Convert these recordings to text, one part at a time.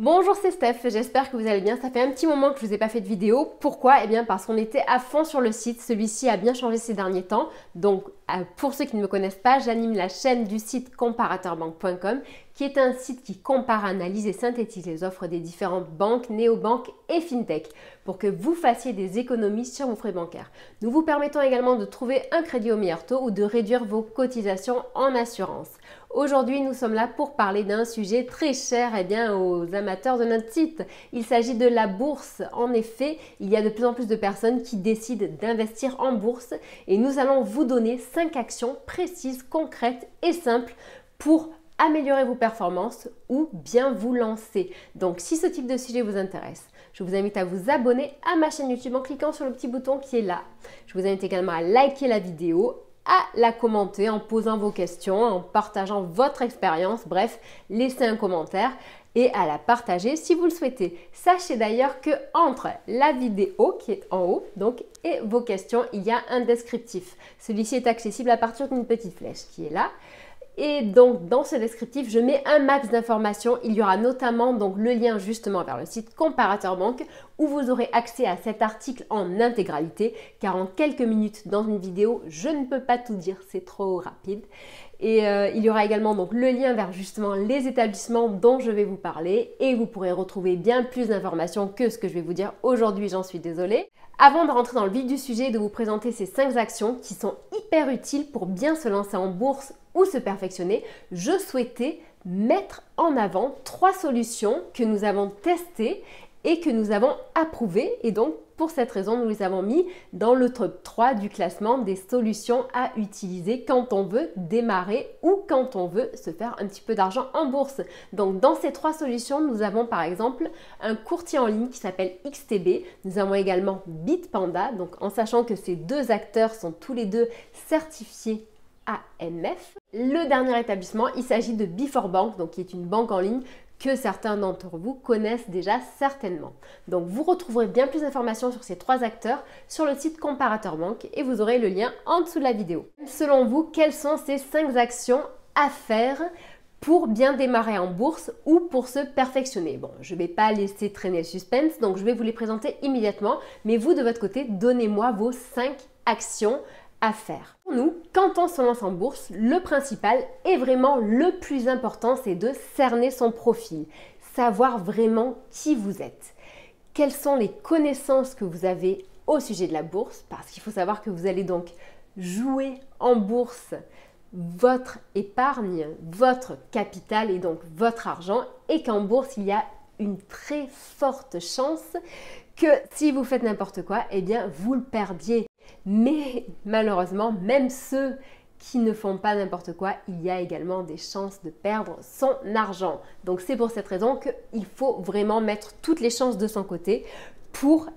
Bonjour, c'est Steph, j'espère que vous allez bien. Ça fait un petit moment que je vous ai pas fait de vidéo. Pourquoi? Eh bien parce qu'on était à fond sur le site. Celui-ci a bien changé ces derniers temps. Donc pour ceux qui ne me connaissent pas, j'anime la chaîne du site comparateurbanque.com qui est un site qui compare, analyse et synthétise les offres des différentes banques, néobanques et fintech pour que vous fassiez des économies sur vos frais bancaires. Nous vous permettons également de trouver un crédit au meilleur taux ou de réduire vos cotisations en assurance. Aujourd'hui, nous sommes là pour parler d'un sujet très cher aux amateurs de notre site. Il s'agit de la bourse. En effet, il y a de plus en plus de personnes qui décident d'investir en bourse et nous allons vous donner 5 actions précises, concrètes et simples pour améliorer vos performances ou bien vous lancer. Donc, si ce type de sujet vous intéresse, je vous invite à vous abonner à ma chaîne YouTube en cliquant sur le petit bouton qui est là. Je vous invite également à liker la vidéo, à la commenter en posant vos questions, en partageant votre expérience, bref, laissez un commentaire et à la partager si vous le souhaitez. Sachez d'ailleurs que entre la vidéo qui est en haut et vos questions, il y a un descriptif. Celui-ci est accessible à partir d'une petite flèche qui est là. Et donc dans ce descriptif, je mets un max d'informations. Il y aura notamment donc le lien justement vers le site Comparateur Banque où vous aurez accès à cet article en intégralité car en quelques minutes dans une vidéo, je ne peux pas tout dire, c'est trop rapide. Et il y aura également donc le lien vers justement les établissements dont je vais vous parler et vous pourrez retrouver bien plus d'informations que ce que je vais vous dire aujourd'hui, j'en suis désolée. Avant de rentrer dans le vif du sujet et de vous présenter ces 5 actions qui sont hyper utiles pour bien se lancer en bourse ou se perfectionner, je souhaitais mettre en avant 3 solutions que nous avons testées et que nous avons approuvées. Et donc, pour cette raison, nous les avons mis dans le top 3 du classement des solutions à utiliser quand on veut démarrer ou quand on veut se faire un petit peu d'argent en bourse. Donc, dans ces 3 solutions, nous avons par exemple un courtier en ligne qui s'appelle XTB. Nous avons également Bitpanda, donc en sachant que ces 2 acteurs sont tous les 2 certifiés AMF. Le dernier établissement, il s'agit de Before Bank, qui est une banque en ligne que certains d'entre vous connaissent déjà certainement. Donc vous retrouverez bien plus d'informations sur ces 3 acteurs sur le site Comparateur Banque et vous aurez le lien en dessous de la vidéo. Selon vous, quelles sont ces 5 actions à faire pour bien démarrer en bourse ou pour se perfectionner? Bon, je ne vais pas laisser traîner le suspense, donc je vais vous les présenter immédiatement, mais vous de votre côté, donnez-moi vos 5 actions à faire. Pour nous, quand on se lance en bourse, le principal et vraiment le plus important, c'est de cerner son profil, savoir vraiment qui vous êtes. Quelles sont les connaissances que vous avez au sujet de la bourse, parce qu'il faut savoir que vous allez donc jouer en bourse votre épargne, votre capital et donc votre argent, et qu'en bourse, il y a une très forte chance que si vous faites n'importe quoi, eh bien vous le perdiez. Mais malheureusement, même ceux qui ne font pas n'importe quoi, il y a également des chances de perdre son argent. Donc c'est pour cette raison qu'il faut vraiment mettre toutes les chances de son côté pour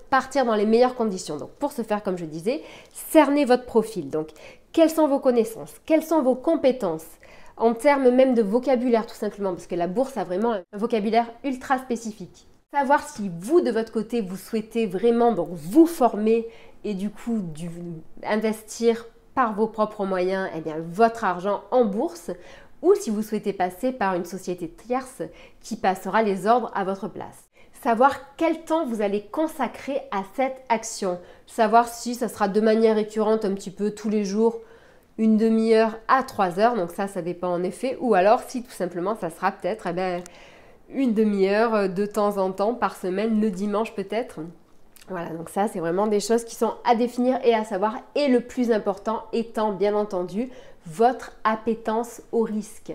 partir dans les meilleures conditions. Donc pour ce faire, comme je disais, cernez votre profil. Donc quelles sont vos connaissances? Quelles sont vos compétences? En termes même de vocabulaire tout simplement, parce que la bourse a vraiment un vocabulaire ultra spécifique. Savoir si vous, de votre côté, vous souhaitez vraiment donc vous former et du coup investir par vos propres moyens votre argent en bourse ou si vous souhaitez passer par une société tierce qui passera les ordres à votre place. Savoir quel temps vous allez consacrer à cette action. Savoir si ça sera de manière récurrente un petit peu tous les jours, une demi-heure à 3 heures, donc ça dépend en effet, ou alors si tout simplement ça sera peut-être une demi-heure de temps en temps par semaine, le dimanche peut-être. Voilà, donc ça c'est vraiment des choses qui sont à définir et à savoir, et le plus important étant bien entendu votre appétence au risque.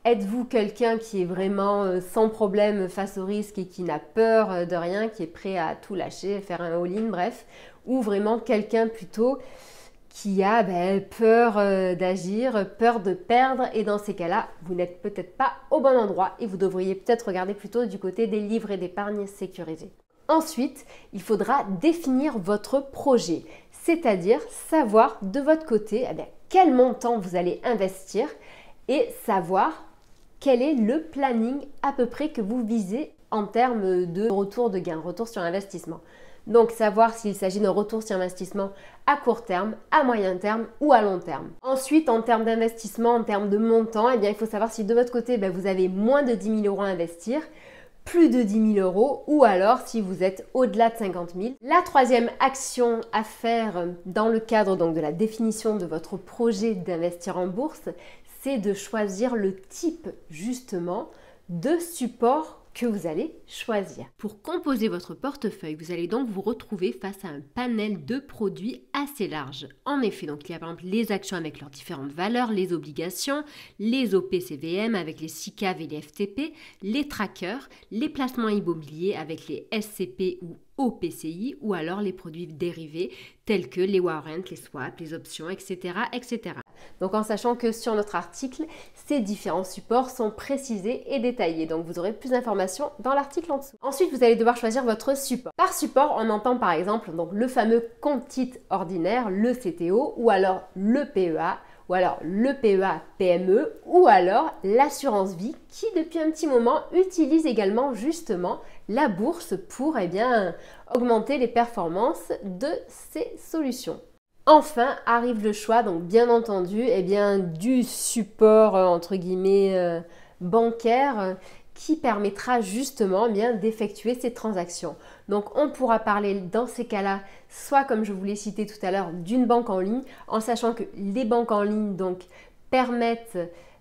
Êtes-vous quelqu'un qui est vraiment sans problème face au risque et qui n'a peur de rien, qui est prêt à tout lâcher, faire un all-in, bref, ou vraiment quelqu'un plutôt qui a peur d'agir, peur de perdre, et dans ces cas-là, vous n'êtes peut-être pas au bon endroit et vous devriez peut-être regarder plutôt du côté des livrets d'épargne sécurisés. Ensuite, il faudra définir votre projet, c'est-à-dire savoir de votre côté quel montant vous allez investir et savoir quel est le planning à peu près que vous visez en termes de retour de gain, retour sur investissement. Donc savoir s'il s'agit d'un retour sur investissement à court terme, à moyen terme ou à long terme. Ensuite, en termes d'investissement, en termes de montant, il faut savoir si de votre côté, vous avez moins de 10 000 € à investir, plus de 10 000 euros ou alors si vous êtes au-delà de 50 000. La troisième action à faire dans le cadre donc de la définition de votre projet d'investir en bourse, c'est de choisir le type justement de support que vous allez choisir. Pour composer votre portefeuille, vous allez donc vous retrouver face à un panel de produits assez large. En effet, donc il y a par exemple les actions avec leurs différentes valeurs, les obligations, les OPCVM avec les SICAV et les FTP, les trackers, les placements immobiliers avec les SCP ou OPCI ou alors les produits dérivés tels que les warrants, les swaps, les options, etc., etc. Donc en sachant que sur notre article, ces différents supports sont précisés et détaillés. Donc vous aurez plus d'informations dans l'article en dessous. Ensuite, vous allez devoir choisir votre support. Par support, on entend par exemple donc, le fameux compte titre ordinaire, le CTO, ou alors le PEA, ou alors le PEA PME, ou alors l'assurance vie qui depuis un petit moment utilise également justement la bourse pour augmenter les performances de ces solutions. Enfin arrive le choix, donc bien entendu, du support entre guillemets bancaire qui permettra justement d'effectuer ces transactions. Donc on pourra parler dans ces cas-là, soit comme je vous l'ai cité tout à l'heure, d'une banque en ligne, en sachant que les banques en ligne donc permettent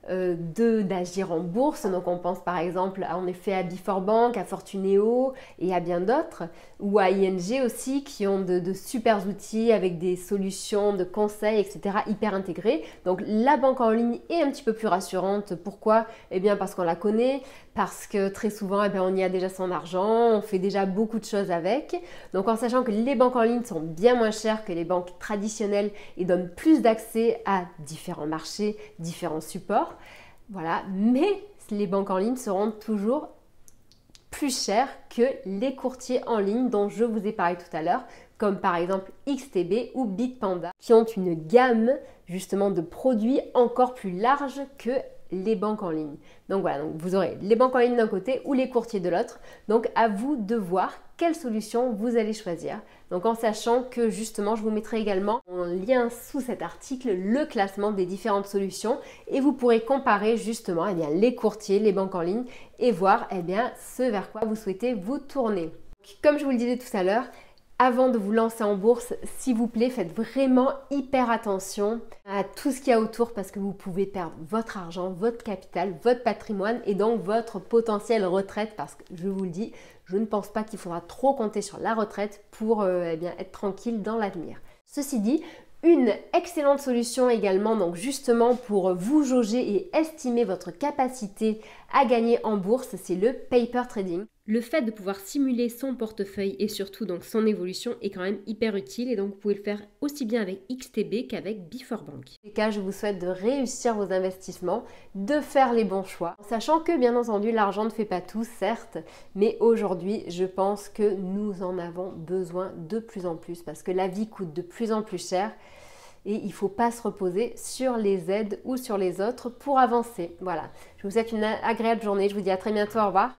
d'agir en bourse. Donc on pense par exemple en effet à Before à Fortuneo et à bien d'autres, ou à ING aussi qui ont de super outils avec des solutions de conseils, etc. hyper intégrés. Donc la banque en ligne est un petit peu plus rassurante. Pourquoi? Parce qu'on la connaît, parce que très souvent on y a déjà son argent, on fait déjà beaucoup de choses avec. Donc en sachant que les banques en ligne sont bien moins chères que les banques traditionnelles et donnent plus d'accès à différents marchés, différents supports. Voilà, mais les banques en ligne seront toujours plus chères que les courtiers en ligne dont je vous ai parlé tout à l'heure, comme par exemple XTB ou Bitpanda, qui ont une gamme justement de produits encore plus large que les banques en ligne. Donc voilà, donc vous aurez les banques en ligne d'un côté ou les courtiers de l'autre. Donc à vous de voir quelle solution vous allez choisir. Donc en sachant que justement, je vous mettrai également en lien sous cet article le classement des différentes solutions et vous pourrez comparer justement les courtiers, les banques en ligne et voir ce vers quoi vous souhaitez vous tourner. Comme je vous le disais tout à l'heure, avant de vous lancer en bourse, s'il vous plaît, faites vraiment hyper attention à tout ce qu'il y a autour parce que vous pouvez perdre votre argent, votre capital, votre patrimoine et donc votre potentielle retraite parce que je vous le dis, je ne pense pas qu'il faudra trop compter sur la retraite pour être tranquille dans l'avenir. Ceci dit, une excellente solution également, donc justement pour vous jauger et estimer votre capacité à gagner en bourse, c'est le paper trading. Le fait de pouvoir simuler son portefeuille et surtout donc son évolution est quand même hyper utile et donc vous pouvez le faire aussi bien avec XTB qu'avec Before Bank. En tout cas, je vous souhaite de réussir vos investissements, de faire les bons choix, sachant que bien entendu l'argent ne fait pas tout, certes, mais aujourd'hui je pense que nous en avons besoin de plus en plus parce que la vie coûte de plus en plus cher. Et il ne faut pas se reposer sur les aides ou sur les autres pour avancer. Voilà, je vous souhaite une agréable journée, je vous dis à très bientôt, au revoir.